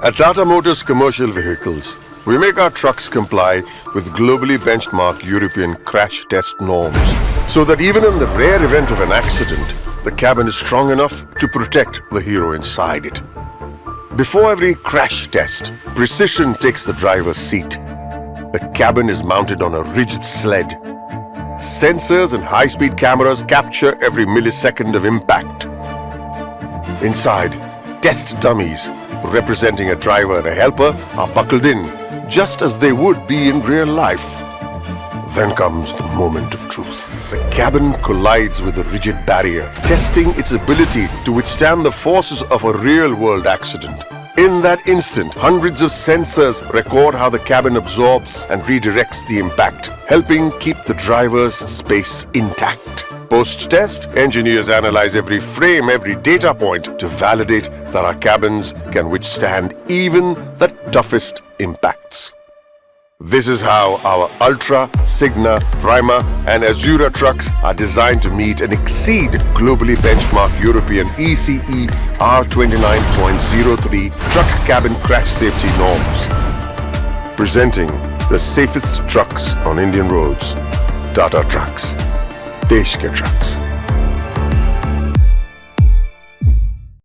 At Tata Motors Commercial Vehicles, we make our trucks comply with globally benchmarked European crash test norms, so that even in the rare event of an accident, the cabin is strong enough to protect the hero inside it. Before every crash test, precision takes the driver's seat. The cabin is mounted on a rigid sled. Sensors and high-speed cameras capture every millisecond of impact. Inside, test dummies, representing a driver and a helper, are buckled in, just as they would be in real life. Then comes the moment of truth. The cabin collides with a rigid barrier, testing its ability to withstand the forces of a real-world accident. In that instant, hundreds of sensors record how the cabin absorbs and redirects the impact, helping keep the driver's space intact. Post-test, engineers analyze every frame, every data point to validate that our cabins can withstand even the toughest impacts. This is how our Ultra, Signa, Prima and Azura trucks are designed to meet and exceed globally benchmarked European ECE R29.03 truck cabin crash safety norms. Presenting the safest trucks on Indian roads, Tata Trucks. देश के trucks.